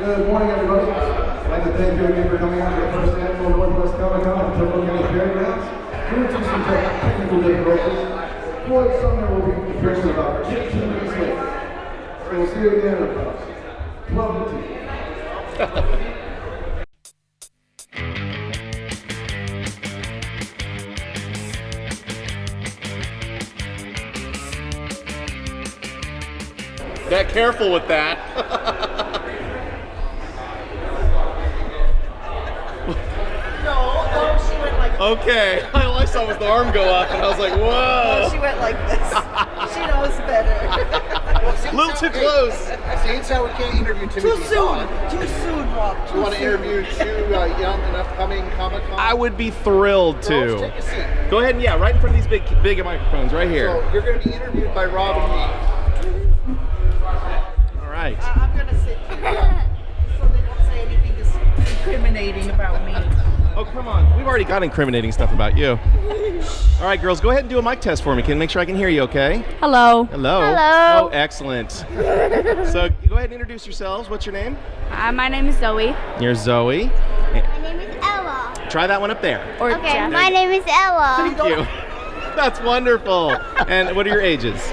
Good morning, everybody. I'd like to thank you again for coming out to the first annual Northwest Comic Con at Turbo County Fairgrounds. Due to some technical difficulties, Floyd Sumner will be appearing about 15 minutes late. So we'll see you again at about 12 to 2. Get careful with that. No, she went like this. Okay. All I saw was the arm go up, and I was like, whoa. No, she went like this. She knows better. A little too close. Seeing how we can't interview Timothy Too soon. Zahn, Too soon, Rob. you want to interview two young and upcoming Comic-Con? I would be thrilled Girls, to. take a seat. Go ahead and, right in front of these big microphones right here. So you're going to be interviewed by Rob and me. All right. I'm going to sit here so they don't say anything discriminating about me. Oh, come on. We've already got incriminating stuff about you. All right, girls, go ahead and do a mic test for me. Can make sure I can hear you, okay? Hello. Hello. Hello. Oh, excellent. So go ahead and introduce yourselves. What's your name? My name is Zoey. You're Zoey. My name is Ella. Try that one up there. Or Okay, Jeff. my name is Ella. Thank you. That's wonderful. And what are your ages?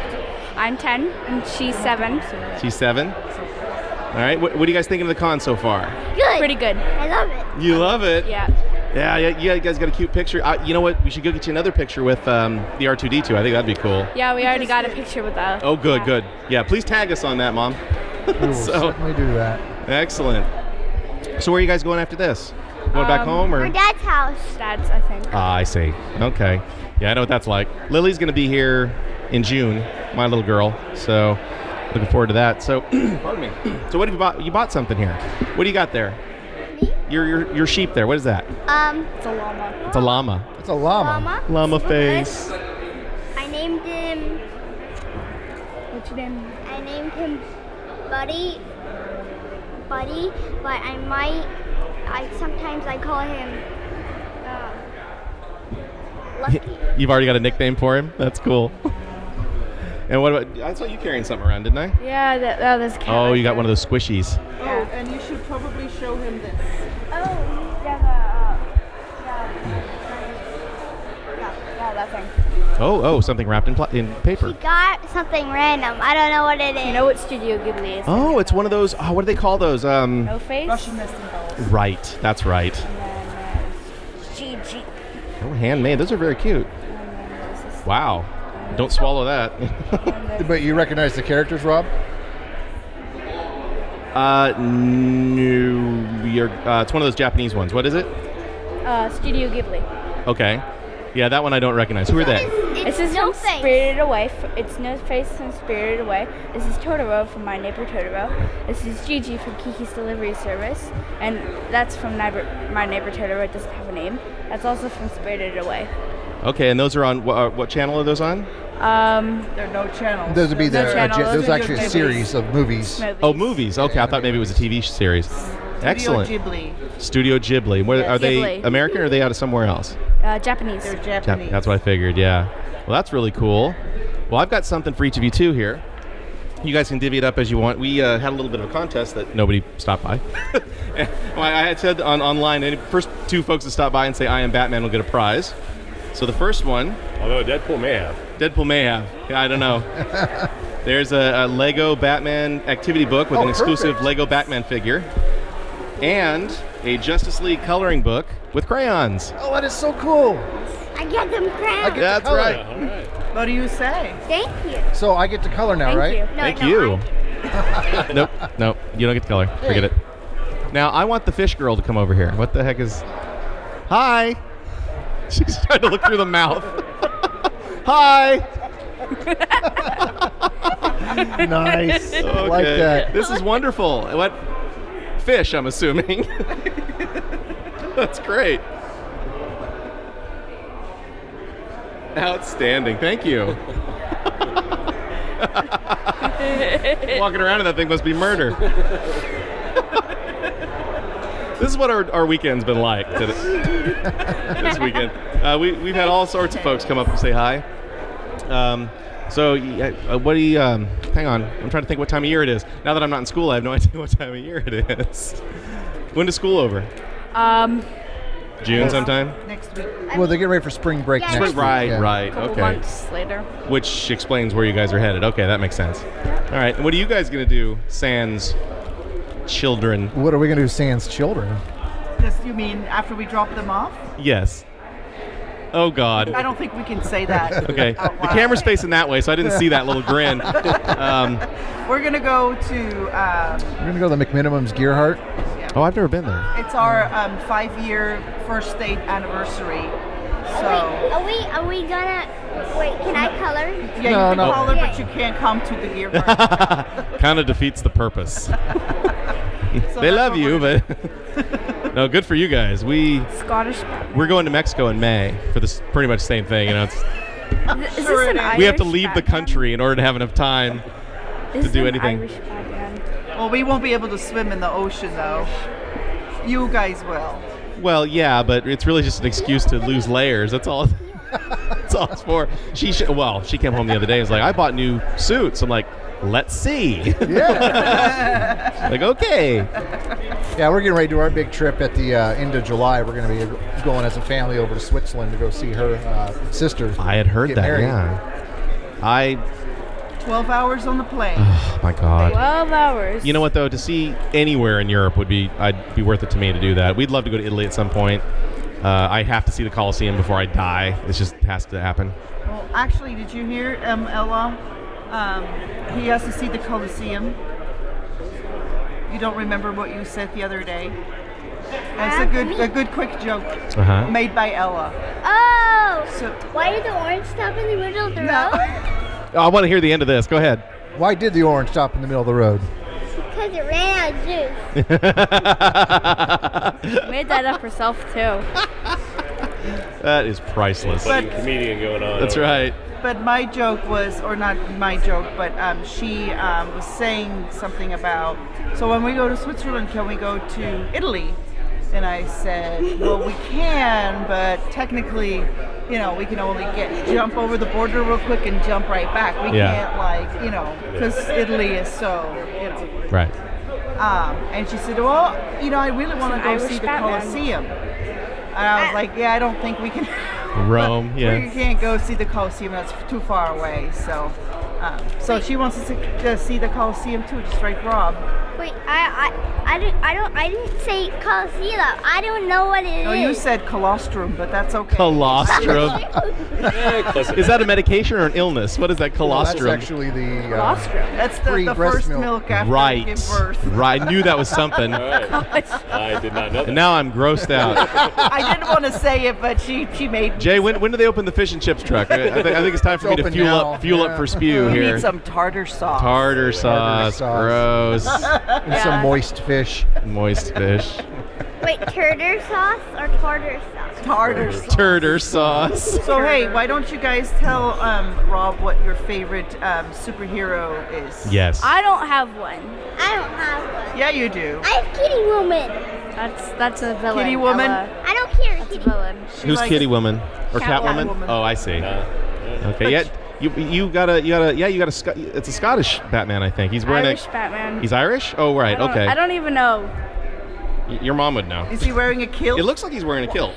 I'm 10 and she's 7. She's 7. All right. What are you guys thinking of the con so far? Good. Pretty good. I love it. You love it? Yeah. Yeah, you guys got a cute picture. You know what? We should go get you another picture with the R2-D2. I think that'd be cool. Yeah, we already got a picture with us. Oh, good, good. Yeah, please tag us on that, Mom. We will So certainly do that. excellent. So where are you guys going after this? Going back home or? Our dad's house. Dad's, I think. Ah, I see. Okay. Yeah, I know what that's like. Lily's going to be here in June, my little girl. So looking forward to that. So, pardon me. So what have you bought? You bought something here. What do you got there? Me? Your sheep there. What is that? It's a llama. It's a llama. It's a llama. Mama. Llama face. I named him. What's your name? I named him Buddy. But sometimes I call him Lucky. You've already got a nickname for him? That's cool. And what about, I saw you carrying something around, didn't I? Yeah, that's cat. Oh, right you got there. one of those squishies. Oh, and you should probably show him this. Yeah, that thing. Oh, something wrapped in He paper. got something random. I don't know what it is. You know what Studio Ghibli is? Oh, it's one of those, what do they call those? No face? Russian nesting dolls. Right, that's right. And then Gigi. Oh, handmade. Those are very cute. And then there's this. Wow. Don't swallow that. But you recognize the characters, Rob? No. It's one of those Japanese ones. What is it? Studio Ghibli. Okay. Yeah, that one I don't recognize. Who are they? This is No from Face. Spirited Away. It's No Face from Spirited Away. This is Totoro from My Neighbor Totoro. This is Gigi from Kiki's Delivery Service. And that's from My Neighbor Totoro. It doesn't have a name. That's also from Spirited Away. Okay, and those are on, what channel are those on? There are no channels. Those would be No channel. those Those are are actually a movies. series of movies. Oh, movies. Okay, I thought maybe it was a TV series. Excellent. Studio Ghibli. Studio Ghibli. Where, Yes. are they Ghibli. American or are they out of somewhere else? Japanese. They're Japanese. That's what I figured, yeah. Well, that's really cool. Well, I've got something for each of you, too, here. You guys can divvy it up as you want. We had a little bit of a contest that nobody stopped by. Well, I had said online, and the first 2 folks that stop by and say, I am Batman will get a prize. So the first one... Although Deadpool may have. Deadpool may have. Yeah, I don't know. There's a Lego Batman activity book with an exclusive perfect. Lego Batman figure. And a Justice League coloring book with crayons. Oh, that is so cool. I get them crowns. get- That's color. right. All right. What do you say? Thank you. So I get to color now, Thank right? you. No, Thank no, you. I do. Nope, you don't get to color. Forget it. Now, I want the fish girl to come over here. What the heck is... Hi! She's trying to look through the mouth. Hi! Nice. I like Okay. that. This is wonderful. What? Fish, I'm assuming. That's great. Outstanding. Thank you. Walking around in that thing must be murder. This is what our weekend's been like this weekend. We've had all sorts of folks come up and say hi. So, what do you? Hang on, I'm trying to think what time of year it is. Now that I'm not in school, I have no idea what time of year it is. When is school over? June sometime. Next week. Well, they're getting ready for spring break Yeah, next week. Right, Yeah. right. Couple Okay. months later. Which explains where you guys are headed. Okay, that makes sense. All right. And what are you guys gonna do, sans children? What are we going to do, sans children? Just, you mean after we drop them off? Yes. Oh God. I don't think we can say that. Okay. out The loud. camera's facing that way, so I didn't see that little grin. We're gonna go to. We're going to go to the McMinimum's Gear Heart. Oh, I've never been there. It's our 5-year first date anniversary. So Are we gonna wait? Can I color? yeah, you No, can no. color, but you can't come to the gear park. Kind of defeats the purpose. So They that's love what you, we're- but no, good for you guys. Scottish. We're going to Mexico in May for this pretty much same thing. You know, it's, Is Sure this it an is. we have to Irish leave the Batman? country in order to have enough time. This to do is an anything. Irish Batman. Well, we won't be able to swim in the ocean though. You guys will. Well, yeah, but it's really just an excuse to lose layers. That's all. That's all it's for. She came home the other day and was like, I bought new suits. I'm like, let's see. Yeah. Like, okay. Yeah, we're getting ready to do our big trip at the end of July. We're going to be going as a family over to Switzerland to go see her sister. I had heard get that, married. yeah. 12 hours on the plane. Oh my God. 12 hours. You know what though? To see anywhere in Europe I'd be worth it to me to do that. We'd love to go to Italy at some point. I have to see the Colosseum before I die. It just has to happen. Well, actually, did you hear Ella? He has to see the Colosseum. You don't remember what you said the other day? It's a good quick joke Uh-huh. made by Ella. Oh! So Why did the orange stop in the middle of the No. road? Oh, I want to hear the end of this. Go ahead. Why did the orange stop in the middle of the road? Because it ran out of juice. Made that up herself too. That is priceless. But- comedian going on. That's right. But my joke was, or not my joke, but she was saying something about, so when we go to Switzerland, can we go to Italy? And I said, well, we can, but technically, we can only jump over the border real quick and jump right back. We Yeah. can't, because Italy is so, Right. And she said, well, I really want to go Irish see the Batman. Colosseum. And I was like, yeah, I don't think we can. Rome, We yeah. can't go see the Colosseum. That's too far away. So she wants to see the Colosseum too, just like Rob. Wait, I didn't say Colosseum. I don't know what it is. No, you said colostrum, but that's okay. Colostrum. Is that a medication or an illness? What is that That's colostrum? actually the Colostrum. That's free the breast first milk. milk after you Right. give birth. Right. I knew that was something. All right. I did not know that. And now I'm grossed out. I didn't want to say it, but she made me. Jay, when do they open the fish and chips truck? I think it's time for me to open fuel now, up yeah. for spew We here. need some tartar sauce. Tartar sauce. sauce. Gross. and some moist fish. Moist fish. Wait, tartar sauce or tartar sauce? Tartar sauce. Tartar sauce. So hey, why don't you guys tell Rob what your favorite superhero is? Yes. I don't have one. I don't have one. Yeah, you do. I have Kitty Woman. That's a villain. Kitty Woman? Ella. I don't care. That's a Kitty. villain. Who's likes- Kitty Woman or Catwoman? Catwoman. Oh, I see. Okay. Yeah. You got a it's a Scottish Batman, I think. He's wearing Irish Batman. He's Irish? Oh, right. Okay. I don't even know. Your mom would know. Is he wearing a kilt? It looks like he's wearing a kilt.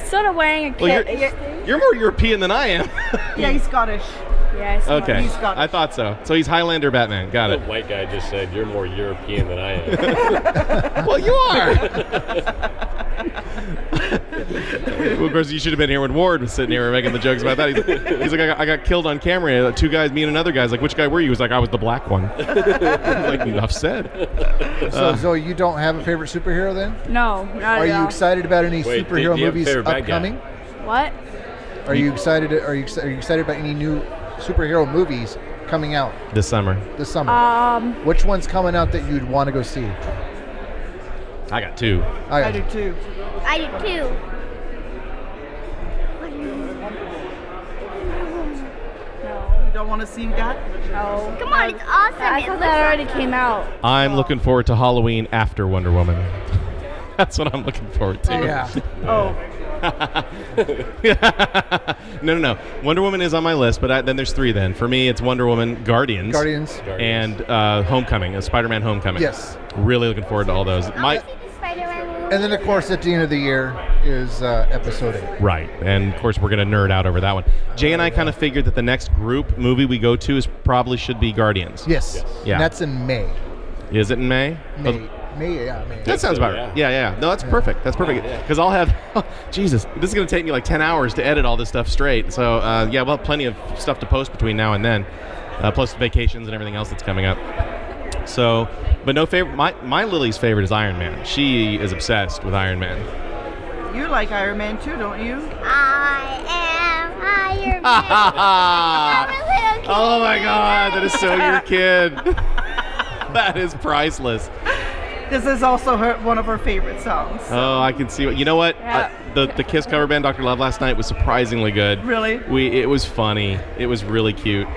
Sort of wearing a Well, kit. you're more European than I am. Yeah, he's Scottish. Yeah, I saw Okay. He's Scottish. I thought so. So he's Highlander Batman. Got The it. white guy just said, you're more European than I am. Well, you are. Well, of course, you should have been here when Ward was sitting here making the jokes about that. He's like, I got killed on camera. Two guys, me and another guy's like, which guy were you? He was like, I was the black one. Like, enough said. So, Zoe, you don't have a favorite superhero then? No, not Are at you all. excited about any Wait, do superhero you have a movies favorite bad guy? upcoming? What? Are you excited? Are you excited about any new superhero movies coming out This summer. this summer? Which Which one's coming out that you'd want to go see? I got two. I do too. I do too. You don't want to see that? No. Come on, it's awesome. I It thought looks that already awesome. came out. I'm looking forward to Halloween after Wonder Woman. That's what I'm looking forward to. Yeah. Oh, No. Wonder Woman is on my list, but then there's 3 then. For me, it's Wonder Woman, Guardians. And Homecoming, Spider-Man Homecoming. Yes. Really looking forward to all those. And then, of course, at the end of the year is Episode 8. Right. And, of course, we're going to nerd out over that one. Jay and I kind of figured that the next group movie we go to probably should be Guardians. Yes. Yeah. And that's in May. Is it in May? May. That sounds about right. Yeah. No, that's perfect. That's perfect. Because I'll have, Jesus, this is going to take me like 10 hours to edit all this stuff straight. So, we'll have plenty of stuff to post between now and then, plus vacations and everything else that's coming up. So, but no favorite. My Lily's favorite is Iron Man. She is obsessed with Iron Man. You like Iron Man too, don't you? I am Iron Man. Oh my God, that is so your kid. That is priceless. This is also one of her favorite songs. Oh, I can see. You know what? Yeah. The Kiss cover band, Dr. Love, last night was surprisingly good. Really? It was funny. It was really cute.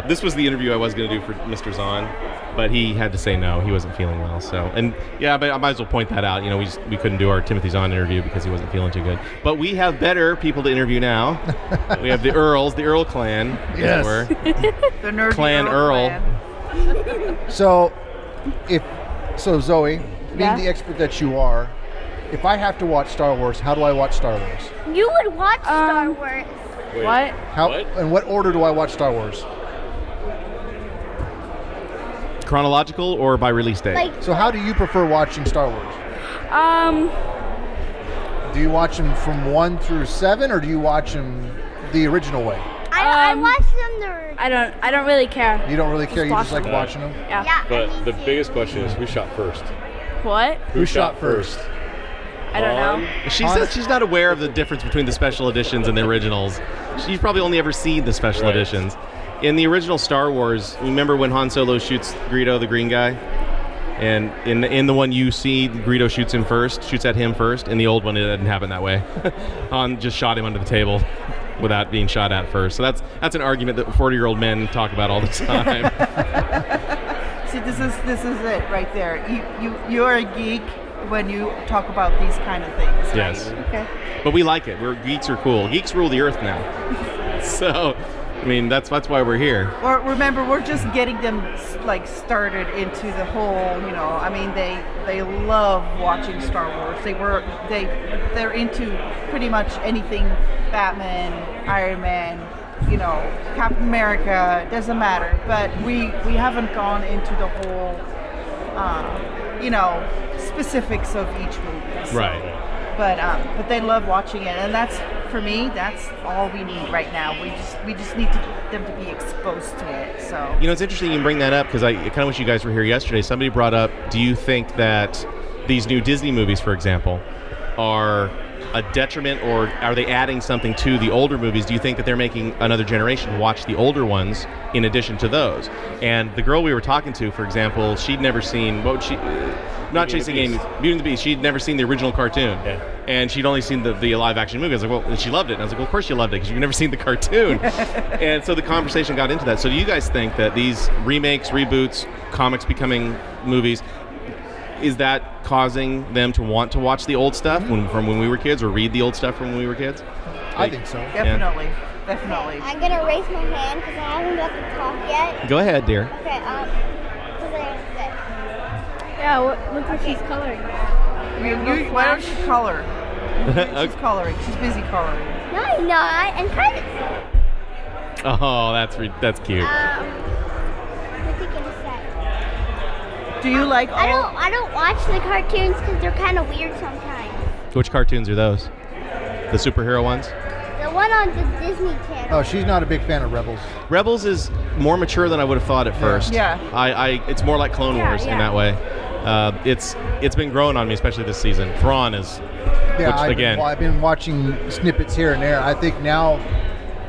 This was the interview I was going to do for Mr. Zahn, but he had to say no. He wasn't feeling well. So, and yeah, but I might as well point that out. You know, we couldn't do our Timothy Zahn interview because he wasn't feeling too good. But we have better people to interview now. We have the Earls, the Earl clan. Yes. The nerdy Clan Earl. So Zoey, being the expert that you are, if I have to watch Star Wars, how do I watch Star Wars? You would watch Star Wars. Wait, What? In what order do I watch Star Wars? Chronological or by release date? So how do you prefer watching Star Wars? Do you watch them from 1 through 7, or do you watch them the original way? I watched them I don't really care. You don't really care. You just like them. watching them. Yeah. But the biggest question is, who shot first? What? Who shot first? I don't know. She says she's not aware of the difference between the special editions and the originals. She's probably only ever seen the special editions. In the original Star Wars, remember when Han Solo shoots Greedo, the green guy? And in the one you see, Greedo shoots at him first. In the old one, it didn't happen that way. Han just shot him under the table without being shot at first. So that's an argument that 40-year-old men talk about all the time. See, this is it right there. You're a geek when you talk about these kind of things. Right? Yes. Okay. But we like it. Geeks are cool. Geeks rule the earth now. So, I mean, that's why we're here. Or remember, we're just getting them like started into the whole. I mean, they love watching Star Wars. They're into pretty much anything Batman, Iron Man, Captain America. Doesn't matter. But we haven't gone into the whole, specifics of each movie. So. Right. But they love watching it, and that's, for me, that's all we need right now. We just need them to be exposed to it. So it's interesting you bring that up, because I kind of wish you guys were here yesterday. Somebody brought up, do you think that these new Disney movies, for example, are a detriment, or are they adding something to the older movies? Do you think that they're making another generation watch the older ones in addition to those? And the girl we were talking to, for example, she'd never seen, not Chasing Amy, Beauty and the Beast. She'd never seen the original cartoon, and she'd only seen the live action movie. I was like, well, and she loved it. And I was like, well, of course you loved it, because you've never seen the cartoon. And so the conversation got into that. So do you guys think that these remakes, reboots, comics becoming movies, is that causing them to want to watch the old stuff from when we were kids, or read the old stuff from when we were kids? I think so. Definitely. I'm gonna raise my hand because I haven't got to talk yet. Go ahead, dear. Okay. Yeah, look what she's coloring. Why don't you color? She's coloring. She's busy coloring. No, I'm not. I'm kind of. Oh, that's cute. What's he gonna say? Do you like all? I don't watch the cartoons because they're kind of weird sometimes. Which cartoons are those? The superhero ones? The one on the Disney Channel. Oh, she's not a big fan of Rebels. Rebels is more mature than I would have thought at first. Yeah. It's more like Clone Wars in that way. It's been growing on me, especially this season. Thrawn is. Yeah, which, I've been watching snippets here and there. I think now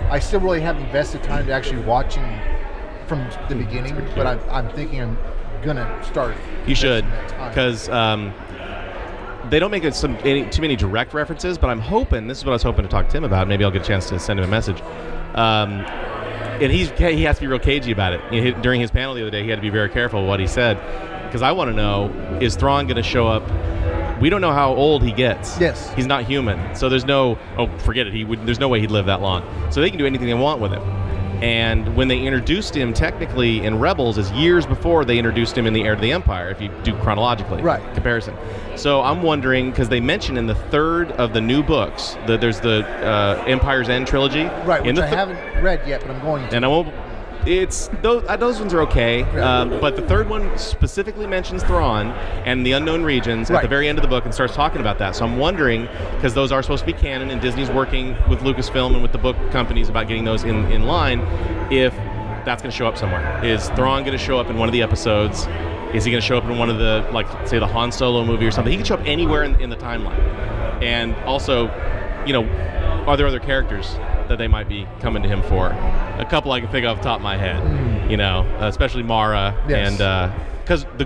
I still really haven't invested time to actually watching from the beginning, but I'm thinking I'm gonna start. You should, because they don't make too many direct references, but I'm hoping, this is what I was hoping to talk to Tim about. Maybe I'll get a chance to send him a message. And he has to be real cagey about it. During his panel the other day, he had to be very careful of what he said, because I want to know, is Thrawn going to show up We don't know how old he gets. Yes. He's not human. So there's no, forget it. There's no way he'd live that long. So they can do anything they want with him. And when they introduced him, technically in Rebels, is years before they introduced him in the Heir to the Empire, if you do chronologically comparison. So I'm wondering, because they mention in the third of the new books that there's the Empire's End trilogy, right? Which I haven't read yet, but I'm going to. And I won't. It's those ones are okay, but the third one specifically mentions Thrawn and the unknown regions at the very end of the book and starts talking about that. So I'm wondering, because those are supposed to be canon and Disney's working with Lucasfilm and with the book companies about getting those in line, if that's going to show up somewhere. Is Thrawn going to show up in one of the episodes? Is he going to show up in one of the, like, say, the Han Solo movie or something? He can show up anywhere in the timeline. And also, are there other characters that they might be coming to him for? A couple I can think of off the top of my head, especially Mara, and because the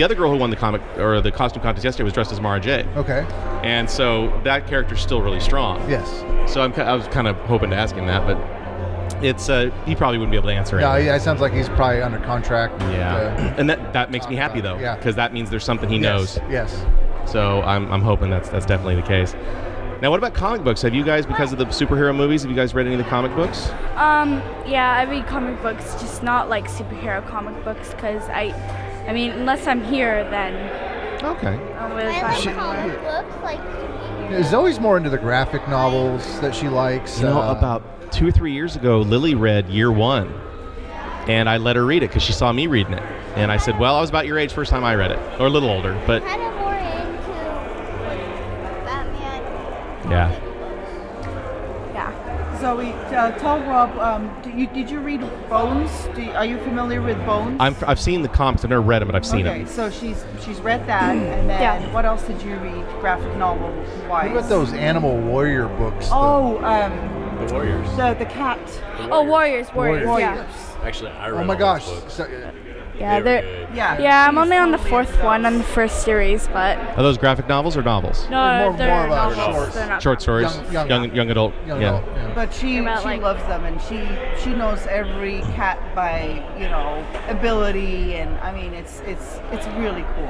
other girl who won the comic or the costume contest yesterday was dressed as Mara Jade. Okay. And so that character's still really strong. Yes. So I was kind of hoping to ask him that, but it's he probably wouldn't be able to answer it. Yeah, it sounds like he's probably under contract. Yeah. And that makes me happy though, because that means there's something he knows. Yes. So I'm hoping that's definitely the case. Now, what about comic books? Have you guys, because of the superhero movies, have you guys read any of the comic books? Yeah, I read comic books, just not like superhero comic books, because I mean, unless I'm here, then. Okay. I'm really I fine like comic anywhere. books, like Zoe's more into the graphic novels that she likes. About 2 or 3 years ago, Lily read Year One, and I let her read it because she saw me reading it. And I said, well, I was about your age first time I read it, or a little older, but. kind of more into Batman. Yeah. Zoe, tell Rob, did you read Bones? Are you familiar with Bones? I've seen the comics. I've never read them, but I've seen them. Okay, so she's read that, and then what else did you read graphic novel wise? What about those Animal Warrior books? The Warriors. The cat. Oh, Warriors, yeah. Actually, I read Oh my all gosh. those books. Yeah, They were they're. good. Yeah, I'm only on the fourth one on the first series, but. Are those graphic novels or novels? No, they're more of a novels. short- They're not Short stories, Young adult. Young yeah. adult, yeah. But she About, like- loves them, and she knows every cat by ability, and I mean it's really cool.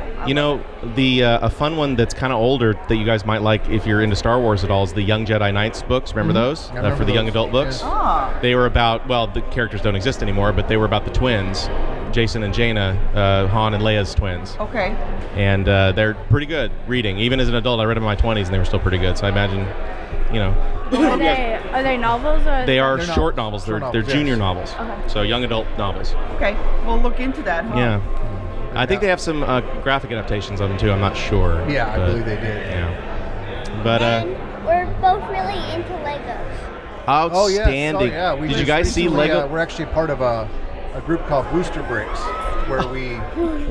A fun one that's kind of older that you guys might like if you're into Star Wars at all is the Young Jedi Knights books. Remember those? I remember For the young those. adult books. Ah. They were about, the characters don't exist anymore, but they were about the twins, Jason and Jaina, Han and Leia's twins. Okay. And they're pretty good reading. Even as an adult, I read them in my 20s and they were still pretty good. So I imagine, Are they novels or? they are They're short novels. novels. Short They're novels, junior yes. novels. Okay. So young adult novels. Okay, we'll look into that. Huh? Yeah. I think they have some graphic adaptations of them too. I'm not sure. Yeah, I but, believe they did. Yeah. But And we're both really into Legos. outstanding. We Did you just guys see recently, Lego? we're actually part of a group called Booster Bricks, where we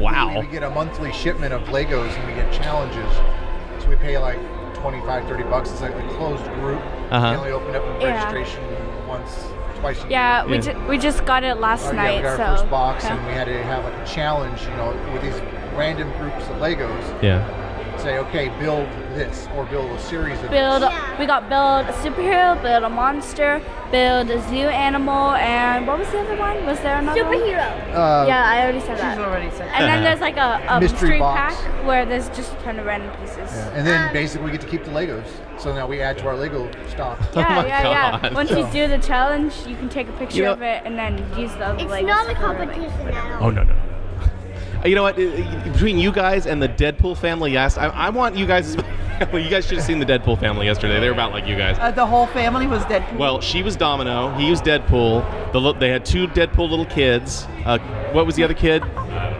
Wow. we get a monthly shipment of Legos and we get challenges. So we pay like $25-$30. It's like a closed group. Uh-huh. We only open up registration twice a year. Yeah, we just got it last night. We got so our first box, yeah. and we had to have like a challenge, with these random groups of Legos. Yeah. Say, okay, build this or build a series of build. this. We got build a superhero, build a monster, build a zoo animal, and what was the other one? Was there another one? Superhero. Yeah, I already said She's that. already said. And then there's like a Mystery mystery box. pack where there's just a ton of random pieces. Yeah. And then basically we get to keep the Legos. So now we add to our Lego stock. Yeah, my yeah. God. Once you do the challenge, you can take a picture know- of it and then use the other It's Legos not a for, like, competition at all. Oh no. You know what? Between you guys and the Deadpool family, yes, I want you guys. Well, you guys should have seen the Deadpool family yesterday. They were about like you guys. The whole family was Deadpool. Well, she was Domino. He was Deadpool. They had 2 Deadpool little kids. What was the other kid?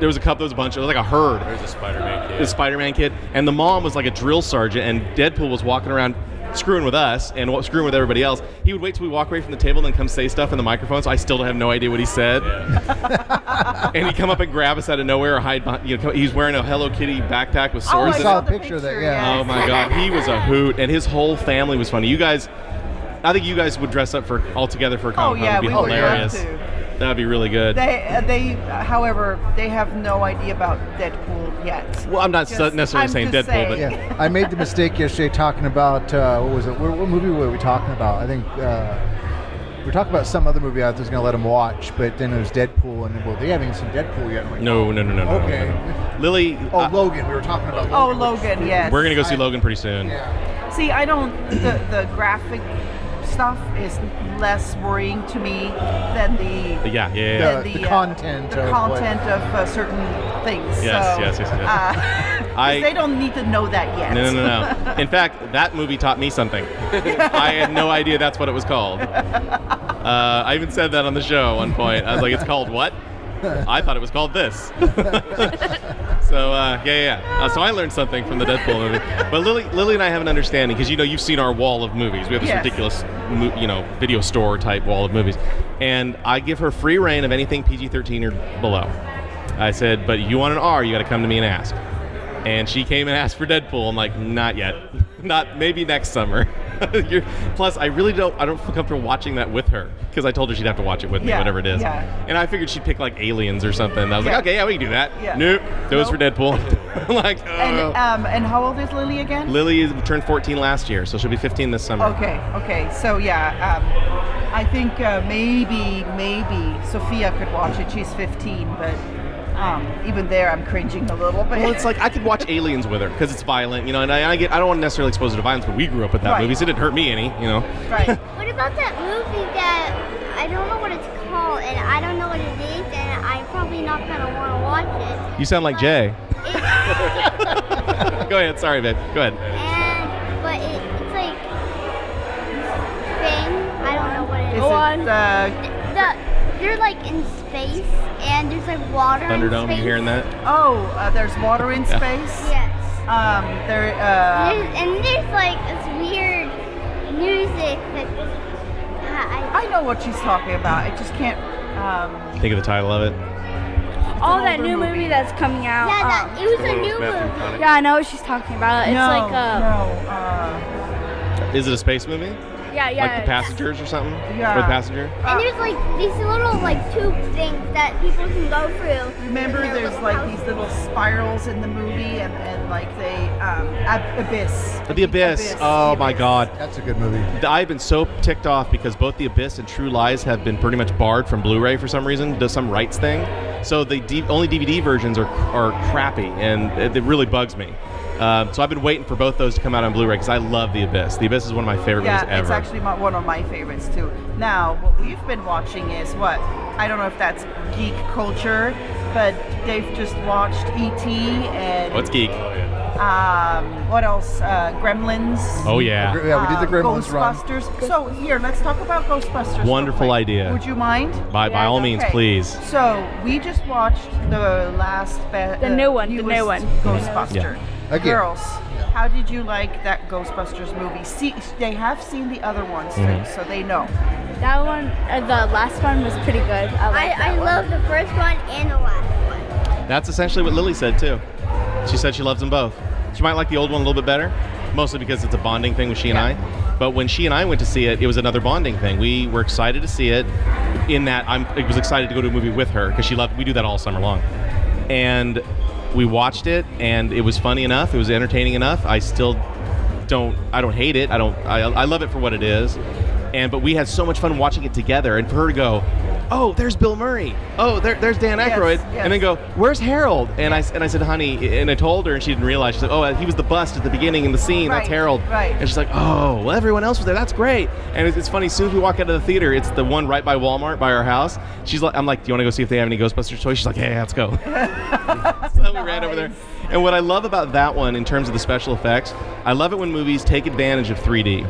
There was a couple. There was a bunch. It was like a herd. There's a Spider-Man kid. The Spider-Man kid, and the mom was like a drill sergeant, and Deadpool was walking around screwing with us and screwing with everybody else. He would wait till we walk away from the table and then come say stuff in the microphone, so I still have no idea what he said. Yeah. And he'd come up and grab us out of nowhere or hide behind. He's wearing a Hello Kitty backpack with Oh, swords I in saw it. a picture of that, yeah. Oh my God, he was a hoot, and his whole family was funny. You guys, I think you guys would dress up all together for a Comic-Con. yeah, It'd be we would love hilarious. to. That'd be really good. However, they have no idea about Deadpool yet. Well, I'm not Just- necessarily I'm saying just Deadpool, but saying. Yeah, I made the mistake yesterday talking about what was it? What movie were we talking about? I think we're talking about some other movie I was going to let them watch, but then it was Deadpool, and well, they haven't even seen Deadpool yet. I'm like, No. Okay. Lily. Logan. We were talking about Logan. Oh, Logan, yes. We're gonna go see Logan pretty soon. Yeah. See, I don't. The graphic stuff is less worrying to me than the Yeah. The content the of content of certain things. Yes. So, they don't need to know that yet. No. In fact, that movie taught me something. I had no idea that's what it was called. I even said that on the show at one point. I was like, it's called what? I thought it was called this. So, so I learned something from the Deadpool movie. But Lily and I have an understanding, because, you've seen our wall of movies. We have this ridiculous, video store type wall of movies. And I give her free reign of anything PG-13 or below. I said, but you want an R, you got to come to me and ask. And she came and asked for Deadpool. I'm like, not yet. Maybe next summer. Plus, I don't feel comfortable watching that with her, because I told her she'd have to watch it with me, whatever it is. Yeah. And I figured she'd pick like Aliens or something. I was like, okay, yeah, we can do that. Yeah. Nope, those for Deadpool. I'm like, oh. And how old is Lily again? Lily turned 14 last year, so she'll be 15 this summer. Okay. So I think maybe Sophia could watch it. She's 15, but even there, I'm cringing a little bit. Well, it's like I could watch Aliens with her because it's violent, and I don't want to necessarily expose her to violence, but we grew up with that movie, so it didn't hurt me any, Right. What about that movie that I don't know what it's called, and I don't know what it is, and I'm probably not gonna want to watch it. You sound like Jay. Go ahead. Sorry, babe. Go ahead. But it's like thing. I don't know what it is. Go on. They're like in space, and there's like water. Thunderdome, in space. you hearing that? There's water in space. Yes. And there's like this weird music that I know what she's talking about. I just can't. Think of the title of it. Oh, that new movie that's coming out. Yeah, it was a new movie. Yeah, I know what she's talking about. It's Is it a space movie? Yeah. Like The Passengers or something? Yeah. Or The Passenger? And there's like these little like tube things that people can go through. Remember, And there's like these little spirals in the movie, and like they Abyss. The Abyss. Oh my God. That's a good movie. I've been so ticked off because both The Abyss and True Lies have been pretty much barred from Blu-ray for some reason. Does some rights thing. So the only DVD versions are crappy, and it really bugs me. So I've been waiting for both those to come out on Blu-ray because I love The Abyss. The Abyss is one of my favorite movies ever. Yeah, it's actually one of my favorites too. Now, what we've been watching is what? I don't know if that's geek culture, but they've just watched E.T. and What's geek? what else? Gremlins. Oh yeah. Yeah, we did the Gremlins run. Ghostbusters. So here, let's talk about Ghostbusters. Wonderful real quick. idea. Would you mind? By all means, Okay. please. So we just watched the last The new one, the new one. Ghostbuster. Yeah. Again. Girls, how did you like that Ghostbusters movie? See, they have seen the other ones too, so they know. That one, the last one was pretty good. I love the first one and the last one. That's essentially what Lily said too. She said she loves them both. She might like the old one a little bit better, mostly because it's a bonding thing with she and I. But when she and I went to see it, it was another bonding thing. We were excited to see it. In that, I was excited to go to a movie with her because she loved. We do that all summer long, and we watched it, and it was funny enough. It was entertaining enough. I still don't hate it. I love it for what it is. But we had so much fun watching it together, and for her to go, oh, there's Bill Murray. Oh, there's Dan Aykroyd. Yes. And then go, where's Harold? And I said, honey, and I told her, and she didn't realize. She said, oh, he was the bust at the beginning in the scene. That's Right, Harold. right. And she's like, oh, well, everyone else was there. That's great. And it's funny. As soon as we walk out of the theater, it's the one right by Walmart by our house. I'm like, do you want to go see if they have any Ghostbusters toys? She's like, yeah, let's go. So we ran over there. And what I love about that one in terms of the special effects, I love it when movies take advantage of 3D.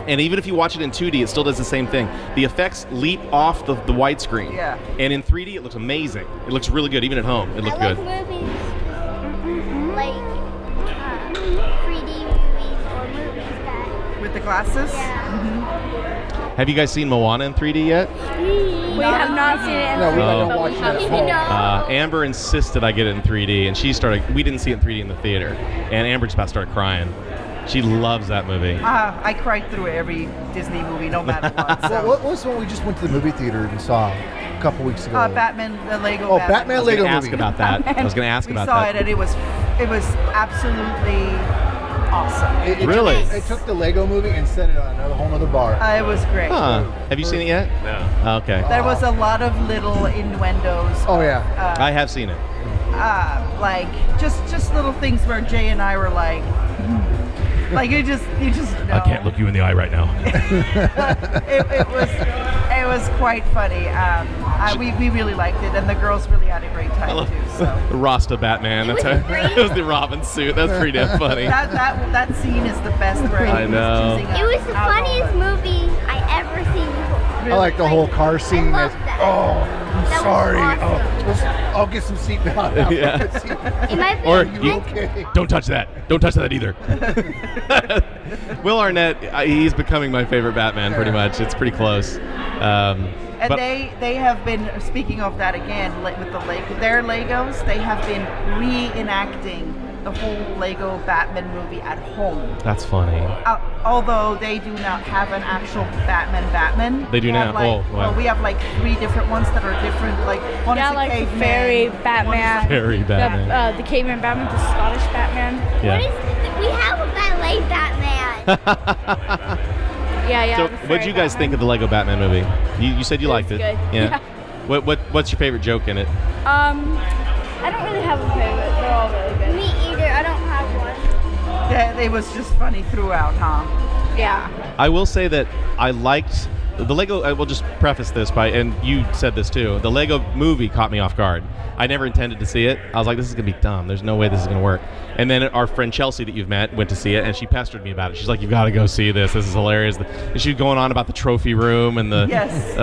And even if you watch it in 2D, it still does the same thing. The effects leap off the widescreen. Yeah. And in 3D, it looks amazing. It looks really good. Even at home, it looked I good. like movies like 3D movies or movies that. With the glasses? Yeah. Have you guys seen Moana in 3D yet? We have not seen it in No, we 3D, don't but watch we that have at seen home. it. Amber insisted I get it in 3D, and we didn't see it in 3D in the theater. And Amber just about started crying. She loves that movie. I cried through every Disney movie, no matter what. So. What was the one we just went to the movie theater and saw a couple weeks ago? Batman, the Lego. Oh, Batman I was Lego going to ask movie. about that. I was going to ask We about saw that. it, and it was absolutely awesome. Really? It took the Lego movie and set it on a whole nother bar. It was great. Huh. Have you seen it yet? No. Okay. There was a lot of little innuendos. Oh, yeah. I have seen it. Like just little things where Jay and I were like, like you just know. I can't look you in the eye right now. it was quite funny. We really liked it, and the girls really had a great time too. So The Rasta Batman. That's how it was the Robin suit. That's pretty damn funny. that scene is the best. Where I know. It was the funniest movie I ever seen before. I like the whole car scene. I love that. I'm That was sorry. awesome. I'll get some seatbelt. Yeah. It might be Or You okay? don't touch that. Don't touch that either. Will Arnett, he's becoming my favorite Batman pretty much. It's pretty close. And But- they have been, speaking of that again, with their Legos, they have been reenacting the whole Lego Batman movie at home. That's funny. Although they do not have an actual Batman. They do We have now? Like, Oh, wow. we have like 3 different ones that are different. Like one Yeah, is a like the caveman, fairy one is Batman. Fairy Batman. The caveman Batman, the Scottish Batman. What Yeah. is, we have a ballet Batman. Yeah. So, the what fairy did you guys think of Batman. the Lego Batman movie? You said you It liked was it. good. Yeah. Yeah. What's your favorite joke in it? I don't really have a favorite. They're all really good. Me either. I don't have one. Yeah, it was just funny throughout, huh? Yeah. I will say that I liked the Lego. I will just preface this by, and you said this too. The Lego movie caught me off guard. I never intended to see it. I was like, this is gonna be dumb. There's no way this is gonna work. And then our friend Chelsea that you've met went to see it, and she pestered me about it. She's like, you've got to go see this. This is hilarious. And she was going on about the trophy room and the Yes.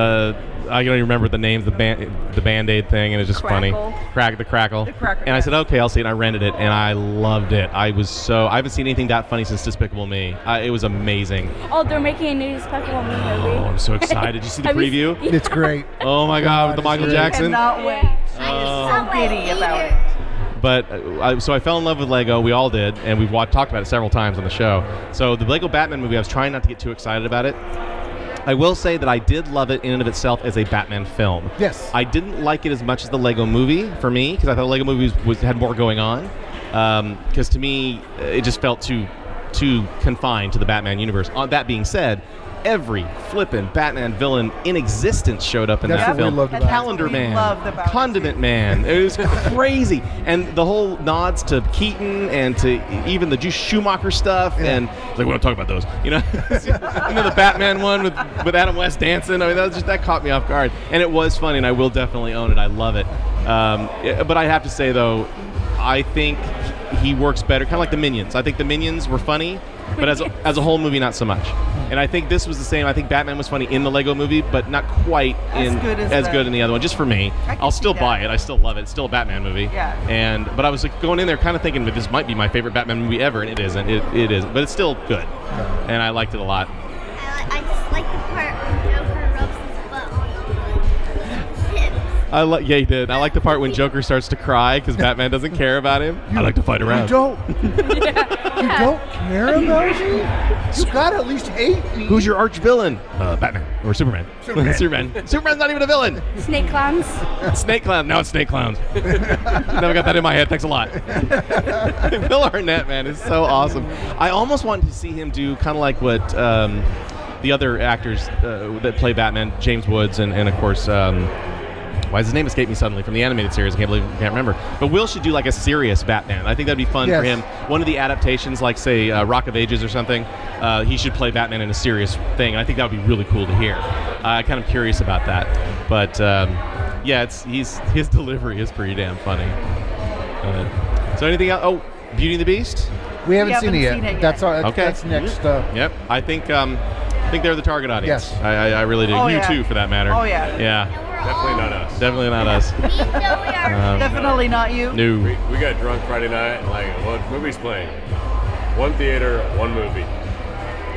I don't even remember the names, the Band-Aid thing, and it's just funny. Crackle. The Crackle. The Crackle, And I yes. said, okay, I'll see it. And I rented it, and I loved it. I haven't seen anything that funny since Despicable Me. It was amazing. Oh, they're making a new Despicable Me movie. Oh, I'm so excited. Did you see the Have you preview? It's great. Oh my God, with the Michael Jackson. Cannot wait. I'm so giddy about it. But so I fell in love with Lego. We all did, and we've talked about it several times on the show. So the Lego Batman movie, I was trying not to get too excited about it. I will say that I did love it in and of itself as a Batman film. Yes. I didn't like it as much as the Lego movie for me, because I thought the Lego movie had more going on. Because to me, it just felt too confined to the Batman universe. That being said, every flippin' Batman villain in existence showed up in That's that what we film. loved about it. Calendar We Man, loved about it, Condiment Man. It was crazy, and the whole nods to Keaton and to even the Schumacher stuff. And like, we don't talk about those, you know. The Batman one with Adam West dancing. I mean, that caught me off guard, and it was funny, and I will definitely own it. I love it. But I have to say though, I think he works better, kind of like the Minions. I think the Minions were funny, but as a whole movie, not so much. And I think this was the same. I think Batman was funny in the Lego movie, but not quite as good in the other one. Just for me, I'll still buy it. I still love it. It's still a Batman movie. Yeah. But I was like going in there, kind of thinking that this might be my favorite Batman movie ever, and it isn't. It isn't, but it's still good, and I liked it a lot. I just like the part when Joker rubs his butt on the hips. Yeah, he did. I like the part when Joker starts to cry because Batman doesn't care about him. I like to fight around. You don't care about me? You gotta at least hate me. Who's your arch villain? Batman or Superman. Superman. Superman's not even a villain. Snake clowns. Snake clown. Now it's snake clowns. Never got that in my head. Thanks a lot. Will Arnett, man, is so awesome. I almost wanted to see him do kind of like what the other actors that play Batman, James Woods, and of course. Why does his name escape me suddenly from the animated series? I can't remember. But Will should do like a serious Batman. I think that'd be fun for him. One of the adaptations, like say Rock of Ages or something, he should play Batman in a serious thing. And I think that would be really cool to hear. I'm kind of curious about that. But yeah, his delivery is pretty damn funny. So anything else? Oh, Beauty and the Beast? We haven't seen it yet. That's next. Yep. I think they're the target audience. Yes. I really do. Oh, you yeah. too, for that matter. Oh, yeah. Yeah. Definitely not us. Definitely not us. Definitely not you. No. We got drunk Friday night and like, what movie's playing? One theater, one movie.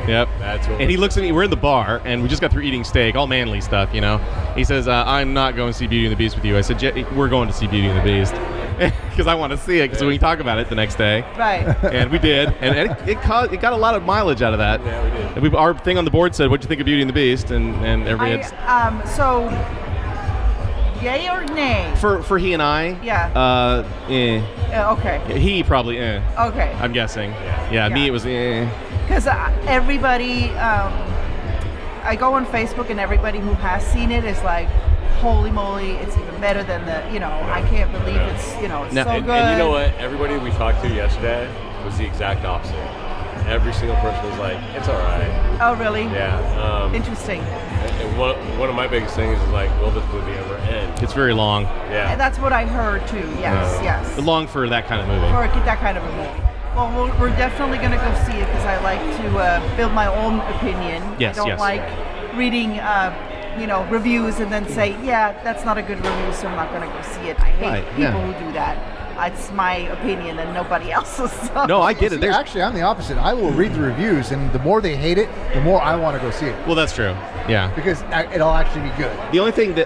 Yep. That's what. And he looks at me. We're in the bar, and we just got through eating steak, all manly stuff, you know. He says, "I'm not going to see Beauty and the Beast with you." I said, "We're going to see Beauty and the Beast because I want to see it because we can talk about it the next day." Right. And we did, and it got a lot of mileage out of that. Yeah, we did. And our thing on the board said, "What'd you think of Beauty and the Beast?" And everybody had. So Yay or nay? For he and I. Yeah. Okay. He probably. Okay. I'm guessing. Yeah. Me it was. Because everybody, I go on Facebook and everybody who has seen it is like, holy moly, it's even better than I can't believe it's so good. And you know what? Everybody we talked to yesterday was the exact opposite. Every single person was like, it's all right. Oh, really? Yeah. Interesting. And one of my biggest things is like, will this movie ever end? It's very long. Yeah. And that's what I heard too. Yes. Long for that kind of movie. For that kind of a movie. Well, we're definitely going to go see it because I like to build my own opinion. Yes, I don't like reading, reviews and then say, yeah, that's not a good review, so I'm not going to go see it. I hate people who do that. It's my opinion and nobody else's. So. No, I get it. Actually, I'm the opposite. I will read the reviews, and the more they hate it, the more I want to go see it. Well, that's true. Yeah. Because it'll actually be good. The only thing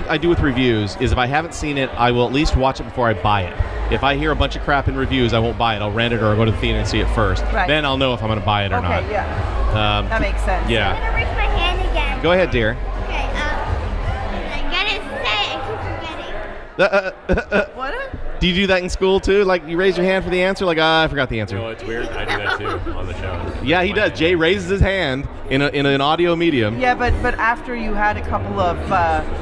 I do with reviews is if I haven't seen it, I will at least watch it before I buy it. If I hear a bunch of crap in reviews, I won't buy it. I'll rent it or I'll go to the theater and see it first. Right. Then I'll know if I'm going to buy it or not. Okay, yeah. That makes sense. Yeah. I'm gonna raise my hand again. Go ahead, dear. Okay. I gotta say, I keep forgetting. What? Do you do that in school too? Like you raise your hand for the answer? Like, I forgot the answer. You know, it's weird. I do that too on the show. Yeah, he does. Jay raises his hand in an audio medium. Yeah, but after you had a couple of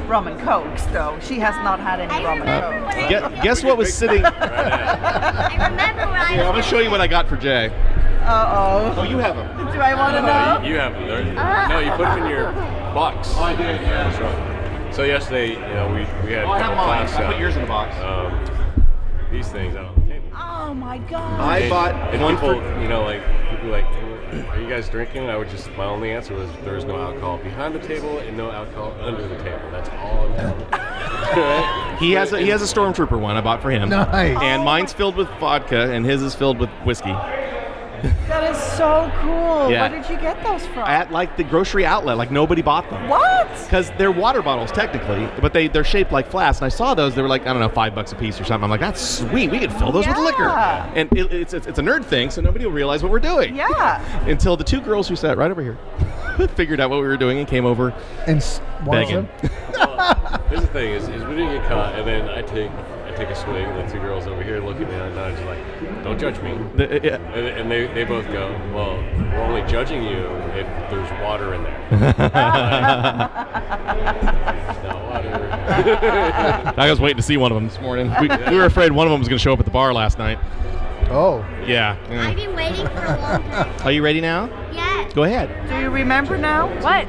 rum and cokes, though, she has not had any rum and cokes. Guess what was sitting? I remember when I I'm gonna show you what I got for Jay. Uh-oh. Oh, you have them. Do I want to know? You have them. No, you put them in your box. Oh, I did. Yeah. That's right. So yesterday, we had. I have mine. class, I put yours in the box. These things out on the table. Oh my God. I bought and one people, for. people like, are you guys drinking? My only answer was there is no alcohol behind the table and no alcohol under the table. That's all I'm telling you. He has a Stormtrooper one I bought for him. Nice. And mine's filled with vodka, and his is filled with whiskey. That is so cool. Yeah. Where did you get those from? At like the grocery outlet, like nobody bought them. What? Because they're water bottles technically, but they're shaped like flasks. And I saw those; they were like $5 a piece or something. I'm like, that's sweet. We could fill those with liquor. And it's a nerd thing, so nobody will realize what we're doing. Yeah. Until the two girls who sat right over here figured out what we were doing and came over And begging. Well, here's the thing: is we didn't get caught, and then I take a swig, and the two girls over here look at me, and I'm just like, don't judge me. And they both go, well, we're only judging you if there's water in there. No water. I was waiting to see one of them this morning. We were afraid one of them was going to show up at the bar last night. Oh. Yeah. I've been waiting for a long time. Are you ready now? Yes. Go ahead. Do you remember now? What?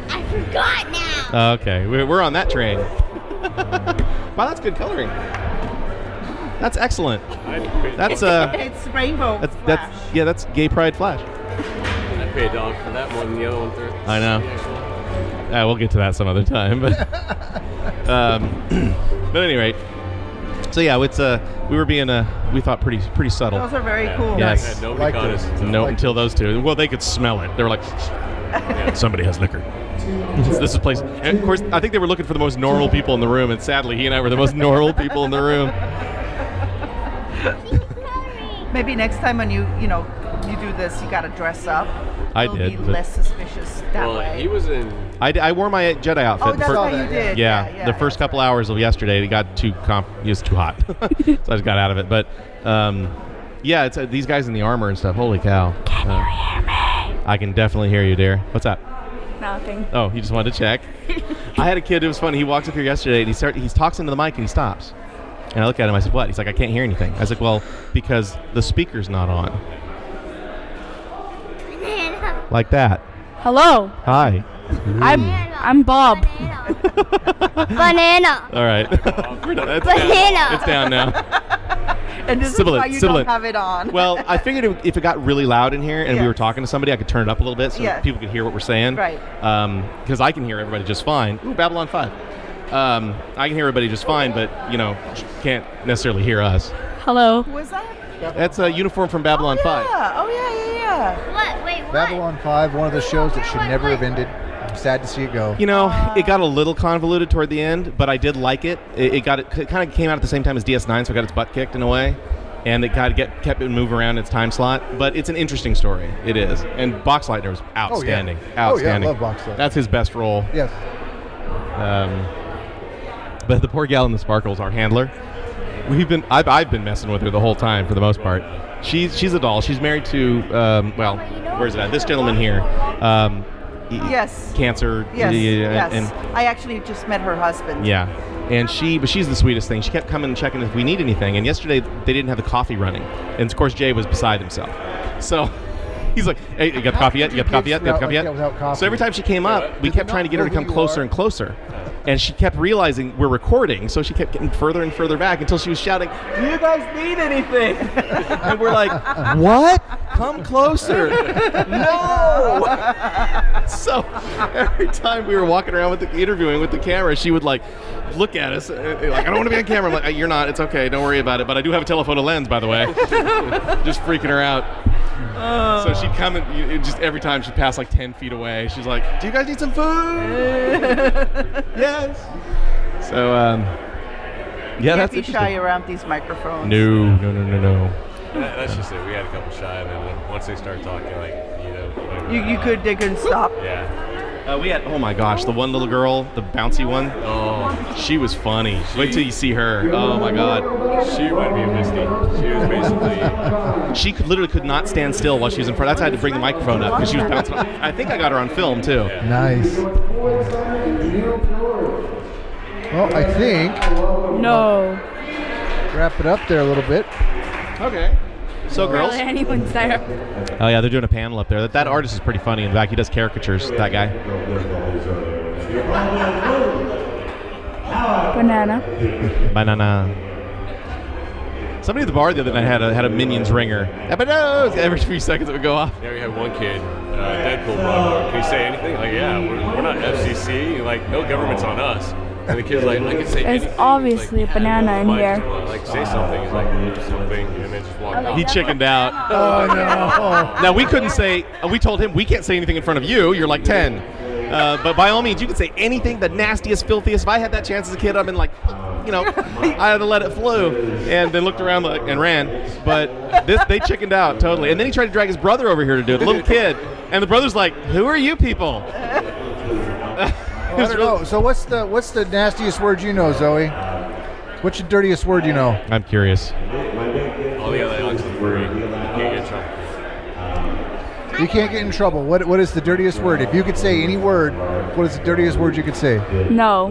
I forgot now. Okay, we're on that train. Wow, that's good coloring. That's excellent. That's It's rainbow flash. that's Gay Pride Flash. I pay $1 for that more than the other one. I know. We'll get to that some other time. But but at any rate, so yeah, it's we were being we thought pretty subtle. Those are very cool. Yes. Yeah, nobody Like caught this. us. Until those two. Well, they could smell it. They were like, somebody has liquor. This is place. And of course, I think they were looking for the most normal people in the room, and sadly, he and I were the most normal people in the room. Maybe next time when you do this, you gotta dress up. I It'll did, be but- less suspicious that Well, way. he was in. I wore my Jedi outfit. Oh, that's for- what you did. Yeah, the first couple hours of yesterday, it got it was too hot, so I just got out of it. But yeah, it's these guys in the armor and stuff. Holy cow! Can you hear me? I can definitely hear you, dear. What's up? Nothing. Oh, you just wanted to check. I had a kid. It was funny. He walks up here yesterday and he talks into the mic and he stops. And I look at him. I said, "What?" He's like, "I can't hear anything." I was like, "Well, because the speaker's not on." Banana. Like that. Hello. Hi. I'm Bob. Banana. All right. We're done. Banana. It's down now. And this Sibilant, is why you sibilant. don't have it on. Well, I figured if it got really loud in here and we were Yes. talking to somebody, I could turn it up a little bit so Yeah. people could hear what we're saying. Right. Because I can hear everybody just fine. Ooh, Babylon 5. I can hear everybody just fine, but, can't necessarily hear us. Hello. Who was that? That's a uniform from Babylon 5. Yeah. Oh yeah. What? Wait, what? Babylon 5, one of the shows that should never have ended. I'm sad to see it go. It got a little convoluted toward the end, but I did like it. It kind of came out at the same time as DS9, so it got its butt kicked in a way. And it kept it moving around its time slot. But it's an interesting story. It is. And Boxleitner was outstanding. Oh, yeah, I Outstanding. love Boxleitner. That's his best role. Yes. But the poor gal in the sparkles, our handler, I've been messing with her the whole time for the most part. She's a doll. She's married to where's it at? This gentleman here. Yes. Cancer. Yes. And I actually just met her husband. yeah. And she's the sweetest thing. She kept coming and checking if we need anything. And yesterday they didn't have the coffee running. And of course Jay was beside himself. So he's like, "Hey, you got the coffee yet? You got the coffee yet? You got the coffee yet?" Without coffee. So every time she came up, we kept trying to get her to come closer and closer. And she kept realizing we're recording, so she kept getting further and further back until she was shouting, "Do you guys need anything?" And we're like, "What? Come closer." No. So every time we were walking around with interviewing with the camera, she would like look at us like, "I don't want to be on camera." I'm like, "You're not. It's okay. Don't worry about it. But I do have a telephoto lens, by the way." Just freaking her out. So she'd come and just every time she'd pass like 10 feet away, she's like, "Do you guys need some food?" Yes. So yeah, that's Can't be shy around these microphones. No. That's just it. We had a couple shy, and then once they start talking, like, whatever. They couldn't stop. Yeah. We had, oh my gosh, the one little girl, the bouncy one. Oh, She was funny. Wait till you see her. Oh my God. she reminded me of Misty. She was basically. She literally could not stand still while she was in front. That's why I had to bring the microphone up because she was bouncing. I think I got her on film too. Yeah. Nice. Well, I think No. wrap it up there a little bit. Okay. So girls. Barely anyone's there. Oh yeah, they're doing a panel up there. That artist is pretty funny. In fact, he does caricatures. That guy. Banana. Somebody at the bar the other night had a Minions ringer. Every few seconds it would go off. Yeah, we had one kid, Deadpool brought him. Can you say anything? Like, yeah, we're not FCC. Like, no government's on us. And the kid's like, I can say There's anything. obviously He's a banana in "Mike, here." just wanna, like, say something. He's like, something, and then just walk off. He chickened out. Oh no. Now we couldn't say. We told him we can't say anything in front of you. You're like 10. But by all means, you can say anything. The nastiest, filthiest. If I had that chance as a kid, I've been like, I had to let it flew, and then looked around and ran. But they chickened out totally. And then he tried to drag his brother over here to do it, the little kid. And the brother's like, "Who are you people?" I don't know. So what's the nastiest word you know, Zoe? What's your dirtiest word you know? I'm curious. All the other Alex is free. You can't get in trouble. You can't get in trouble. What is the dirtiest word? If you could say any word, what is the dirtiest word you could say? No.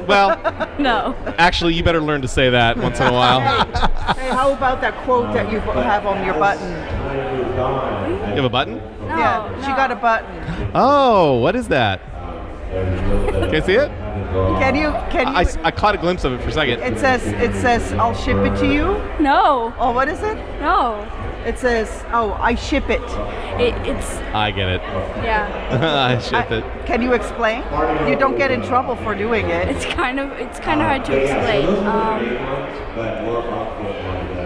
Well, No. actually, you better learn to say that once in a while. Hey, how about that quote that you have on your button? You have a button? No. Yeah, she got a button. Oh, what is that? Can I see it? Can you? I caught a glimpse of it for a second. It says, "I'll ship it to you." No. Oh, what is it? No. It says, "Oh, I ship it." It's I get it. yeah. I ship it. Can you explain? You don't get in trouble for doing it. It's kind of hard to explain.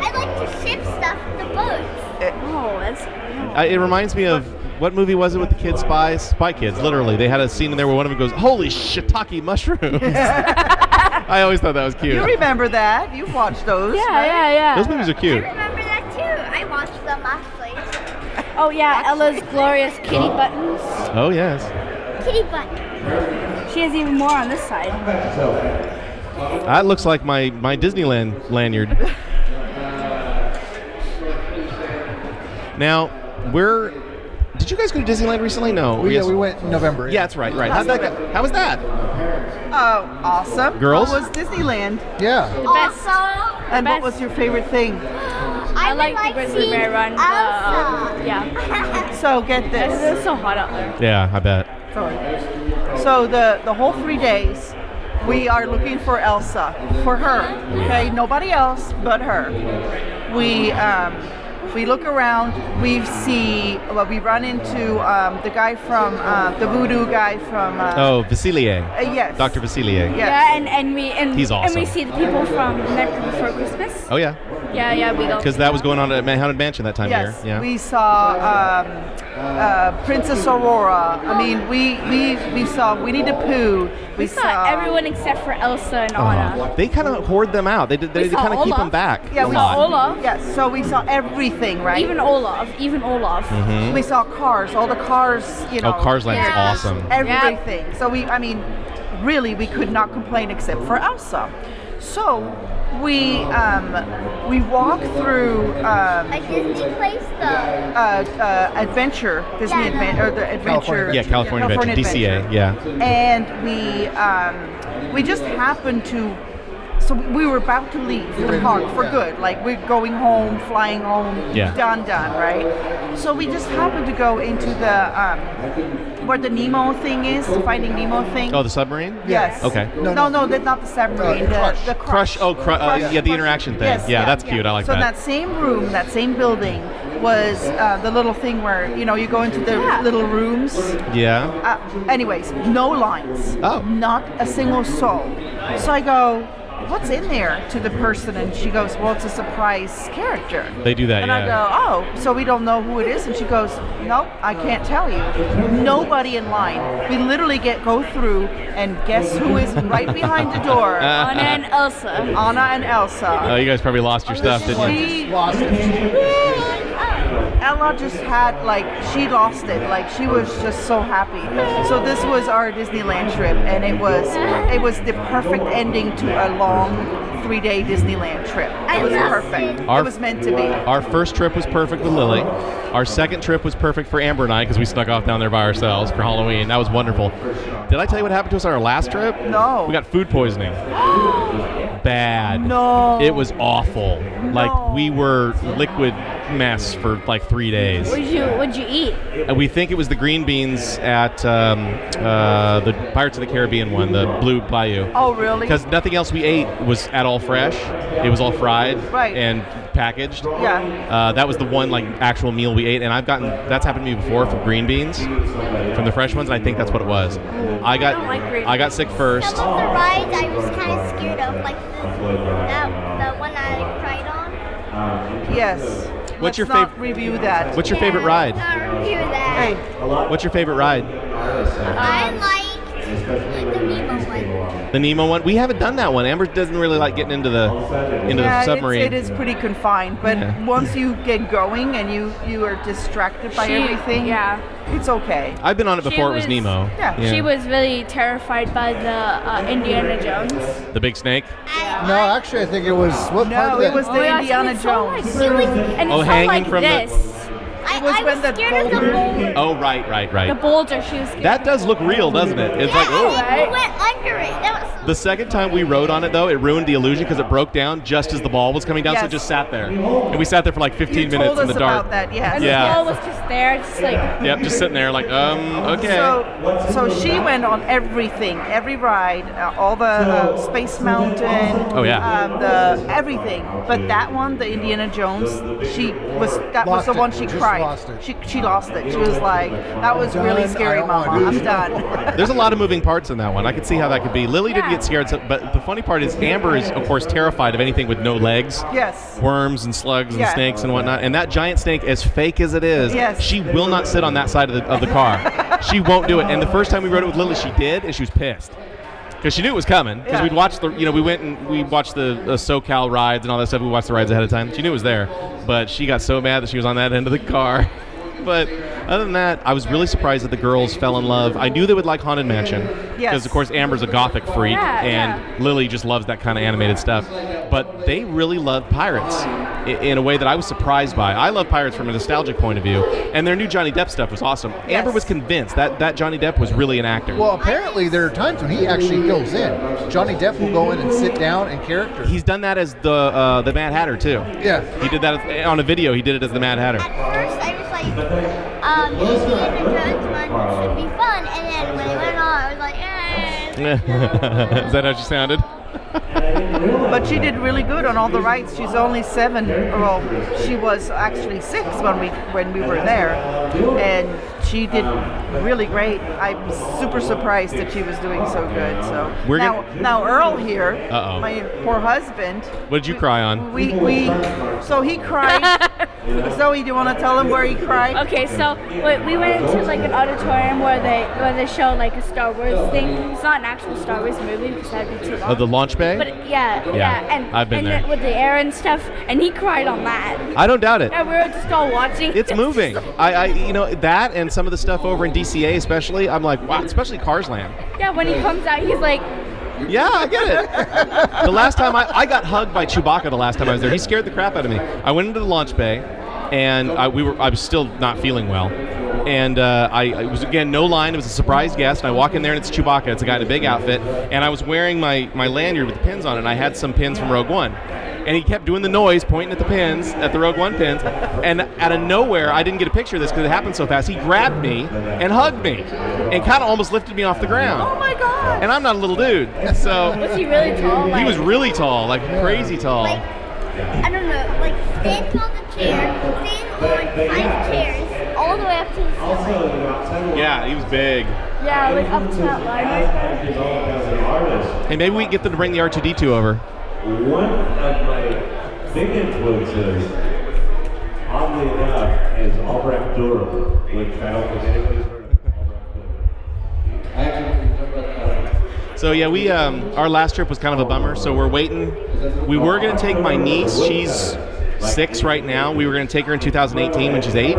I like to ship stuff to boats. Oh, that's. It reminds me of, what movie was it with the kids, Spy Kids, literally. They had a scene in there where one of them goes, "Holy shiitake mushrooms." I always thought that was cute. You remember that? You've watched those. Yeah, right? yeah, yeah. Those movies are I cute. remember that too. I watched them actually. Oh yeah, Ella's glorious kitty buttons. Oh, yes. Kitty butt. She has even more on this side. That looks like my Disneyland lanyard. Now, did you guys go to Disneyland recently? No. We went in November. Yeah, that's right. How'd that go? How was that? Oh, awesome. Girls? How was Disneyland? Yeah. The best. Also, And what best. was your favorite thing? I like would the Grizzly seeing Bear run. Elsa. Yeah. So get this. It's so hot out there. Yeah, I bet. So the whole 3 days, we are looking for Elsa, for her. Okay, nobody else but her. We look around. We run into the guy from the voodoo guy from. Vasilier. Yes. Dr. Vasilier. Yes. Yeah, and He's awesome. And we see the people from Nightmare Before Christmas. Oh, yeah. Yeah, we go. Because that was going on at Haunted Mansion that time Yes. of year. Yeah. We saw Princess Aurora. I mean, we saw Winnie the Pooh. We saw everyone except for Elsa and Anna. They kind of hoard them out. They We saw kind of keep Olaf. them back. Yeah, a we lot. saw Olaf. Yes. So we saw everything, right? Even Olaf. Mm-hmm. We saw Cars. All the cars. Oh, Cars Land is Yeah. awesome. Everything. So really we could not complain except for Elsa. So we walked through A Disney place, though. Adventure, Disney Yeah, Adventure, or the Adventure. Yeah, California Adventure, DCA, yeah. And we just happened to. So we were about to leave the park for good. Like we're going home, flying home, Yeah. done, right? So we just happened to go into the where the Nemo thing is, the Finding Nemo thing. Oh, the submarine? Yes. Okay. No, that's not the submarine. The Crush. Oh, yeah, the interaction thing. Yes, yeah, that's cute. I like so that. So that same room, that same building, was the little thing where you go into the little rooms. Yeah. Anyways, no lines. Oh. Not a single soul. So I go, what's in there, to the person, and she goes, well, it's a surprise character. They do that, and yeah. I go, oh, so we don't know who it is? And she goes, nope, I can't tell you. Nobody in line. We literally go through and guess who is right behind the door. Anna and Elsa. Anna and Elsa. Oh, you guys probably lost your stuff, didn't you? She, Lost it. Ella just had, she lost it. She was just so happy. So this was our Disneyland trip, and it was the perfect ending to a long 3-day Disneyland trip. It was perfect. It was meant to be. Our first trip was perfect with Lily. Our second trip was perfect for Amber and I because we snuck off down there by ourselves for Halloween. That was wonderful. Did I tell you what happened to us on our last trip? No. We got food poisoning. Bad. No. It was awful. Like, we were liquid mess for 3 days. What'd you eat? And we think it was the green beans at the Pirates of the Caribbean one, the Blue Bayou. Oh, really? Because nothing else we ate was at all fresh. It was all fried and packaged. Yeah. That was the one actual meal we ate, and that's happened to me before for green beans from the fresh ones, and I think that's what it was. I got sick first. Some of the rides I was kind of scared of, like the one that I cried on. Yes. What's your not favorite? review that. What's your favorite ride? Not review that. Hey. What's your favorite ride? I liked the Nemo one. The Nemo one. We haven't done that one. Amber doesn't really like getting into the submarine. It is pretty confined, but once you get going and you are distracted by everything, it's okay. I've been on it before. It was Nemo. Yeah. She was really terrified by the Indiana Jones. The big snake. No, actually, I think it was what part of No, that? it was the Indiana Jones. And Oh, it felt hanging like from this. I was was when the scared of the boulder. Oh, right. The boulder, she was scared. That does look real, doesn't it? It's Yeah, oh. and we went under it. That was The second time we rode on it, though, it ruined the illusion because it broke down just as the ball was coming down, so it Yes. just sat there. And we sat there for 15 You minutes told in us the dark. about that, yes. And Yeah. the ball was just there, just Yep, just sitting there okay. So she went on everything, every ride, all the Space Mountain. Oh, yeah. The everything. But that one, the Indiana Jones, was Lost the it. one she Just cried. lost it. She lost it. She was like, that was really Done. scary, I don't Mama. wanna do I'm this. done. There's a lot of moving parts in that one. I could see how that could be. Lily didn't get scared, but the funny part is Amber is, of course, terrified of anything with no legs. Yes. Worms and slugs and Yeah. snakes and whatnot. And that giant snake, as fake as it is, Yes. she will not sit on that side of the car. She won't do it. And the first time we rode it with Lily, she did, and she was pissed. Because she knew it was coming. Because Yeah. we'd watched we went and we watched the SoCal rides and all that stuff. We watched the rides ahead of time. She knew it was there. But she got so mad that she was on that end of the car. But other than that, I was really surprised that the girls fell in love. I knew they would like Haunted Mansion. Yes. Because, of course, Amber's a gothic freak. Yeah, and Lily just loves that kind of animated stuff. But they really love Pirates in a way that I was surprised by. I love Pirates from a nostalgic point of view. And their new Johnny Depp stuff was awesome. Yes. Amber was convinced that Johnny Depp was really an actor. Well, apparently there are times when he actually fills in. Johnny Depp will go in and sit down in character. He's done that as the Mad Hatter, too. Yeah. He did that on a video. He did it as the Mad Hatter. at first I was like, maybe the Jones one should be fun, and then when it went on, I was like, Is that how she sounded? But she did really good on all the rides. She's only 7. Well, she was actually 6 when we were there, and she did really great. I'm super surprised that she was doing so good. So We're now Earl here, Uh-oh. my poor husband. What did you cry on? We So he cried. Zoe, do you want to tell him where he cried? Okay, so we went into like an auditorium where they show like a Star Wars thing. It's not an actual Star Wars movie because that'd be too long. Oh, the launch bay? But yeah, and I've been there. with the air and stuff, and he cried on that. I don't doubt it. And we were just all watching. It's moving. You know, that and some of the stuff over in DCA especially, I'm like, wow, especially Cars Land. Yeah, when he comes out, he's like, yeah, I get it. The last time I got hugged by Chewbacca the last time I was there. He scared the crap out of me. I went into the launch bay, and I was still not feeling well. And it was, again, no line. It was a surprise guest. And I walk in there, and it's Chewbacca. It's a guy in a big outfit. And I was wearing my lanyard with the pins on it, and I had some pins from Rogue One. And he kept doing the noise, pointing at the pins, at the Rogue One pins. And out of nowhere, I didn't get a picture of this because it happened so fast. He grabbed me and hugged me and kind of almost lifted me off the ground. Oh, my God. And I'm not a little dude. So was he really tall? he was really tall, like crazy tall. Like, I don't know, like standing on the chair, standing on 5 chairs, all the way up to the ceiling. Yeah, he was big. Yeah, like up to that line. Hey, maybe we can get them to bring the R2-D2 over. One of my big influences, oddly enough, is Albrecht Dürer, which I don't think anybody's heard of. So yeah, we our last trip was kind of a bummer. So we're waiting. We were gonna take my niece. She's 6 right now. We were gonna take her in 2018 when she's 8,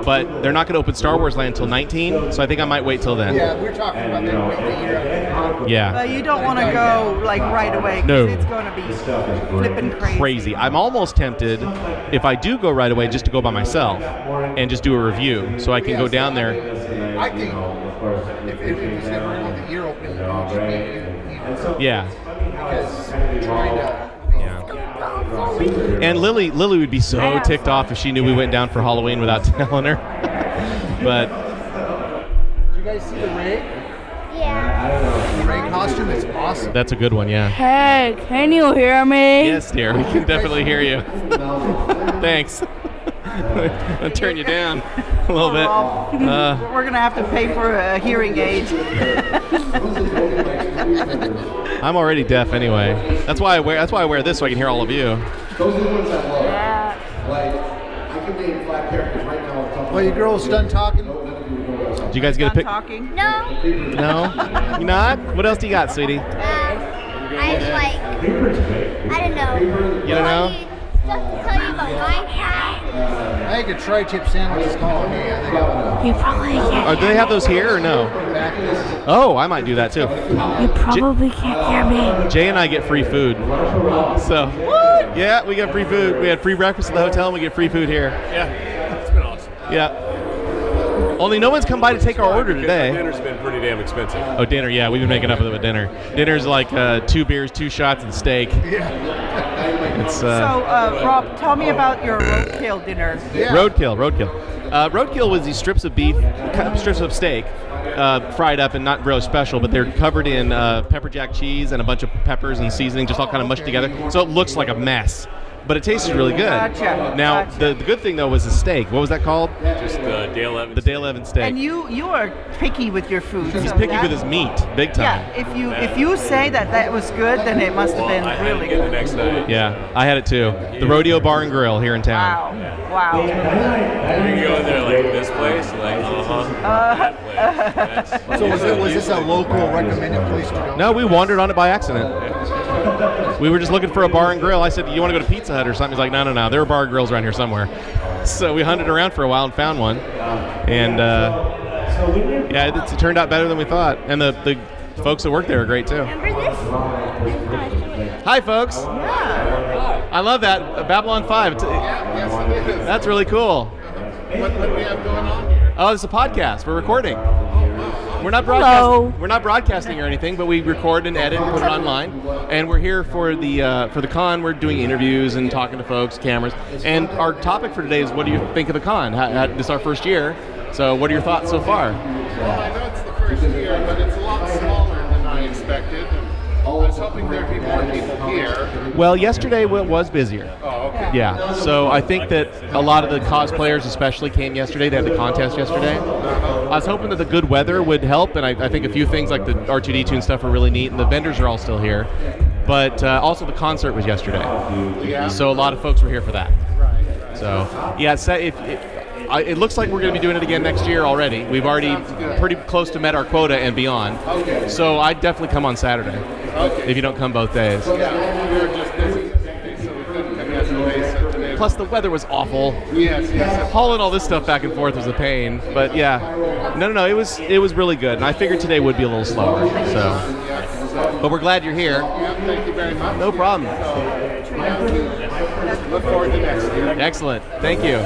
but they're not gonna open Star Wars Land until 19. So I think I might wait till then. Yeah, we're talking about that wait a year. Yeah. You don't want to go like right away. 'Cause No. it's going to be flipping crazy. I'm almost tempted, if I do go right away, just to go by myself and just do a review, so I can go down there. I think if it was ever on the year opening, it should be Yeah. because trying to. And Lily would be so ticked off if she knew we went down for Halloween without telling her. But Did you guys see the Rey? Yeah. The Rey costume is awesome. that's a good one, yeah. Hey, can you hear me? Yes, dear, we can definitely hear you. Thanks. I'll turn you down a little bit. We're going to have to pay for a hearing aid. I'm already deaf anyway. That's why I wear this so I can hear all of you. Those are the ones I love. Yeah. Like, I can name 5 characters right now. off the top of Well, you my girls head. done talking? Did you guys get a Done pic? talking? No. No? You not? What else do you got, sweetie? I like, I don't know. You don't know? Stuff to tell you about Minecraft. I think a tri-tip sandwich is calling me. I think You probably can't. Do they have those here or no? Oh, I might do that too. You probably can't hear me. Jay and I get free food. So, yeah, we get free food. We had free breakfast at the hotel and we get free food here. Yeah, it's been awesome. Yeah. Only no one's come by to take our order today. Dinner's been pretty damn expensive. Oh, dinner, yeah, we've been making up with it with dinner. Dinner's like 2 beers, 2 shots, and steak. It's So, Rob, tell me about your roadkill dinner. Roadkill. Roadkill was these strips of beef, strips of steak, fried up and not real special, but they're covered in pepper jack cheese and a bunch of peppers and seasoning, just all kind of mushed together. So it looks like a mess, but it tasted really good. Gotcha. Now, Gotcha. the good thing though was the steak. What was that called? Just Dale Evans. The Dale Evans steak. And you are picky with your food. He's so picky that- with his meat, big time. Yeah, if you say that was good, then it must have Well, been I had really it again the good. next night. Yeah, I had it too. The Rodeo Bar and Grill here in town. Wow. You can go in there like this place, like that place. So was this a local recommended place to go? No, we wandered on it by accident. We were just looking for a bar and grill. I said, "You want to go to Pizza Hut or something?" He's like, "No. There are bar and grills around here somewhere." So we hunted around for a while and found one. And yeah, it turned out better than we thought. And the folks that work there are great too. Remember this? Hi, folks. I love that. Babylon 5. That's really cool. What do we have going on here? Oh, it's a podcast. We're recording. We're not Hello. broadcasting. We're not broadcasting or anything, but we record and edit and put it online. And we're here for the con. We're doing interviews and talking to folks, cameras. And our topic for today is, what do you think of the con? This is our first year. So, what are your thoughts so far? Well, I know it's the first year, but it's a lot smaller than I expected. I was hoping there'd be more people here. Well, yesterday was busier. Oh, okay. Yeah, so I think that a lot of the cosplayers especially came yesterday. They had the contest yesterday. I was hoping that the good weather would help, and I think a few things like the R2-D2 and stuff are really neat, and the vendors are all still here. but also the concert was yesterday. Yeah. So a lot of folks were here for that. Right. So yeah, it looks like we're going to be doing it again next year already. We've already pretty close to met our quota and beyond. Okay. So I'd definitely come on Saturday. Okay. If you don't come both days. Yeah, we were just busy, so we couldn't come yesterday. So today. Plus the weather was awful. Yes. Hauling all this stuff back and forth was a pain. But yeah, no, it was really good. And I figured today would be a little slower. So, but we're glad you're here. Yeah, thank you very much. No problem. Look forward to next year. Excellent. Thank you.